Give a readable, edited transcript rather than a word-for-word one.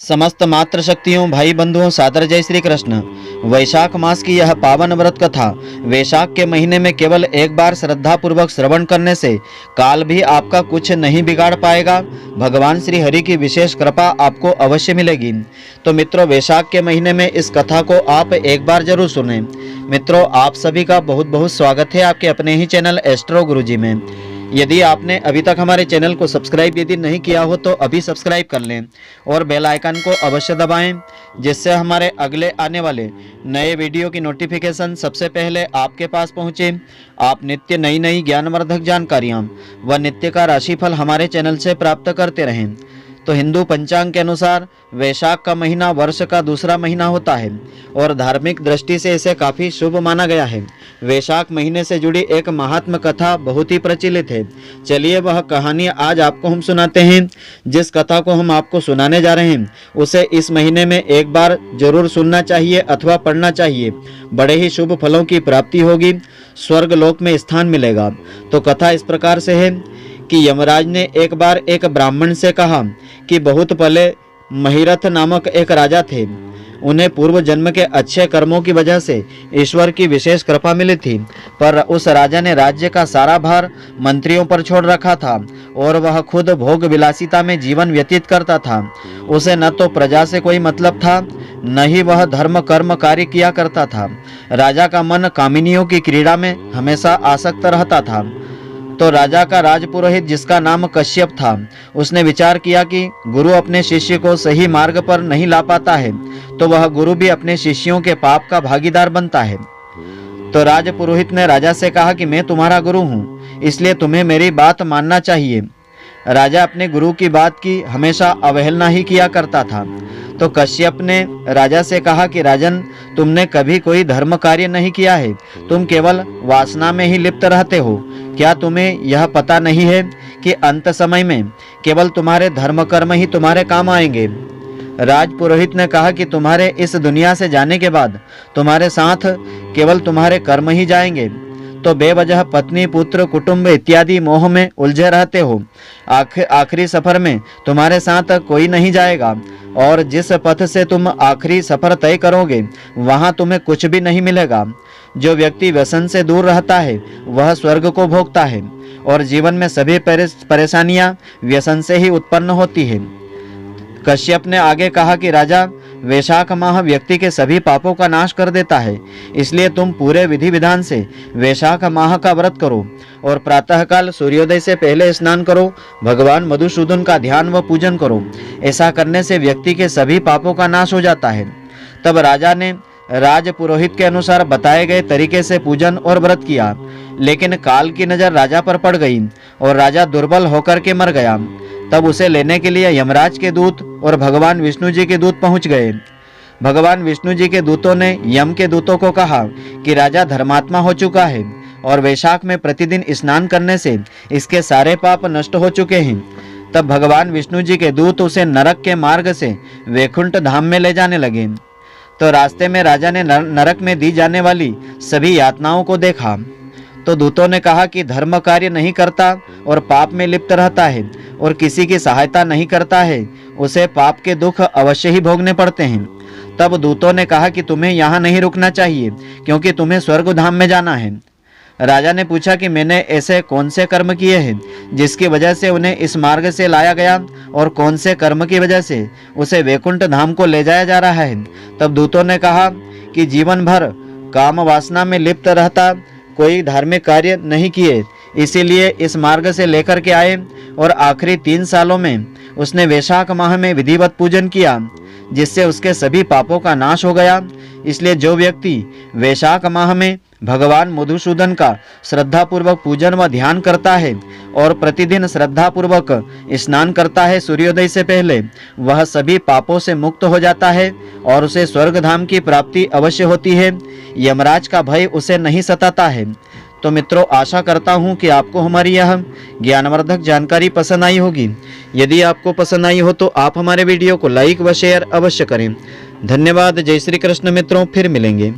समस्त मातृशक्तियों भाई बंधुओं सादर जय श्री कृष्ण। वैशाख मास की यह पावन व्रत कथा वैशाख के महीने में केवल एक बार श्रद्धा पूर्वक श्रवण करने से काल भी आपका कुछ नहीं बिगाड़ पाएगा। भगवान श्री हरि की विशेष कृपा आपको अवश्य मिलेगी। तो मित्रों, वैशाख के महीने में इस कथा को आप एक बार जरूर सुनें। मित्रों, आप सभी का बहुत बहुत स्वागत है आपके अपने ही चैनल एस्ट्रो गुरुजी में। यदि आपने अभी तक हमारे चैनल को सब्सक्राइब यदि नहीं किया हो तो अभी सब्सक्राइब कर लें और बेल आइकन को अवश्य दबाएं, जिससे हमारे अगले आने वाले नए वीडियो की नोटिफिकेशन सबसे पहले आपके पास पहुंचे। आप नित्य नई नई ज्ञानवर्धक जानकारियां व नित्य का राशिफल हमारे चैनल से प्राप्त करते रहें। तो हिंदू पंचांग के अनुसार वैशाख का महीना वर्ष का दूसरा महीना होता है और धार्मिक दृष्टि से इसे काफ़ी शुभ माना गया है। वैशाख महीने से जुड़ी एक महात्म कथा बहुत ही प्रचलित है। चलिए वह कहानी आज आपको हम सुनाते हैं। जिस कथा को हम आपको सुनाने जा रहे हैं उसे इस महीने में एक बार जरूर सुनना चाहिए अथवा पढ़ना चाहिए। बड़े ही शुभ फलों की प्राप्ति होगी, स्वर्ग लोक में स्थान मिलेगा। तो कथा इस प्रकार से है कि यमराज ने एक बार एक ब्राह्मण से कहा कि बहुत पहले महिरथ नामक एक राजा थे। उन्हें पूर्व जन्म के अच्छे कर्मों की वजह से ईश्वर की विशेष कृपा मिली थी, पर उस राजा ने राज्य का सारा भार मंत्रियों पर छोड़ रखा था और वह खुद भोग विलासिता में जीवन व्यतीत करता था। उसे न तो प्रजा से कोई मतलब था, न ही वह धर्म कर्म कार्य किया करता था। राजा का मन कामिनियों की क्रीड़ा में हमेशा आसक्त रहता था। तो राजा का राजपुरोहित, जिसका नाम कश्यप था, उसने विचार किया कि गुरु अपने शिष्य को सही मार्ग पर नहीं ला पाता है तो वह गुरु भी अपने शिष्यों के पाप का भागीदार बनता है। तो राजपुरोहित ने राजा से कहा कि मैं तुम्हारा गुरु हूँ, इसलिए तुम्हें मेरी बात मानना चाहिए। राजा अपने गुरु की बात की हमेशा अवहेलना ही किया करता था। तो कश्यप ने राजा से कहा कि राजन, तुमने कभी कोई धर्म कार्य नहीं किया है, तुम केवल वासना में ही लिप्त रहते हो। क्या तुम्हें यह पता नहीं है कि अंत समय में केवल तुम्हारे धर्म कर्म ही तुम्हारे काम आएंगे। राजपुरोहित ने कहा कि तुम्हारे इस दुनिया से जाने के बाद तुम्हारे साथ केवल तुम्हारे कर्म ही जाएंगे। तो बेवजह पत्नी पुत्र कुटुंब इत्यादि मोह में उलझे रहते हो। आखिरी सफर में तुम्हारे साथ कोई नहीं जाएगा और जिस पथ से तुम आखिरी सफर तय करोगे वहां तुम्हें कुछ भी नहीं मिलेगा। जो व्यक्ति व्यसन से दूर रहता है वह स्वर्ग को भोगता है और जीवन में सभी परेशानियां व्यसन से ही उत्पन्न होती है। कश्यप ने आगे कहा कि राजा, वैशाख माह व्यक्ति के सभी पापों का नाश कर देता है, इसलिए तुम पूरे विधि विधान से वैशाख माह का व्रत करो और प्रातःकाल सूर्योदय से पहले स्नान करो, भगवान मधुसूदन का ध्यान व पूजन करो। ऐसा करने से व्यक्ति के सभी पापों का नाश हो जाता है। तब राजा ने राजपुरोहित के अनुसार बताए गए तरीके से पूजन और व्रत किया, लेकिन काल की नजर राजा पर पड़ गई और राजा दुर्बल होकर के मर गया। तब उसे लेने के लिए यमराज के दूत और भगवान विष्णु जी के दूत पहुंच गए। भगवान विष्णु जी के दूतों ने यम के दूतों को कहा कि राजा धर्मात्मा हो चुका है और वैशाख में प्रतिदिन स्नान करने से इसके सारे पाप नष्ट हो चुके हैं। तब भगवान विष्णु जी के दूत उसे नरक के मार्ग से वैकुंठ धाम में ले जाने लगे। तो रास्ते में राजा ने नरक में दी जाने वाली सभी यातनाओं को देखा। तो दूतों ने कहा कि धर्म कार्य नहीं करता और पाप में लिप्त रहता है और किसी की सहायता नहीं करता है, उसे पाप के दुख अवश्य ही भोगने पड़ते हैं। तब दूतों ने कहा कि तुम्हें यहाँ नहीं रुकना चाहिए क्योंकि तुम्हें स्वर्ग धाम में जाना है। राजा ने पूछा कि मैंने ऐसे कौन से कर्म किए हैं जिसकी वजह से उन्हें इस मार्ग से लाया गया और कौन से कर्म की वजह से उसे वैकुंठ धाम को ले जाया जा रहा है। तब दूतों ने कहा कि जीवन भर काम वासना में लिप्त रहता, कोई धार्मिक कार्य नहीं किए, इसीलिए इस मार्ग से लेकर के आए और आखिरी 3 सालों में उसने वैशाख माह में विधिवत पूजन किया, जिससे उसके सभी पापों का नाश हो गया। इसलिए जो व्यक्ति वैशाख माह में भगवान मधुसूदन का श्रद्धापूर्वक पूजन व ध्यान करता है और प्रतिदिन श्रद्धापूर्वक स्नान करता है सूर्योदय से पहले, वह सभी पापों से मुक्त हो जाता है और उसे स्वर्ग धाम की प्राप्ति अवश्य होती है। यमराज का भय उसे नहीं सताता है। तो मित्रों, आशा करता हूँ कि आपको हमारी यह ज्ञानवर्धक जानकारी पसंद आई होगी। यदि आपको पसंद आई हो तो आप हमारे वीडियो को लाइक व शेयर अवश्य करें। धन्यवाद। जय श्री कृष्ण मित्रों, फिर मिलेंगे।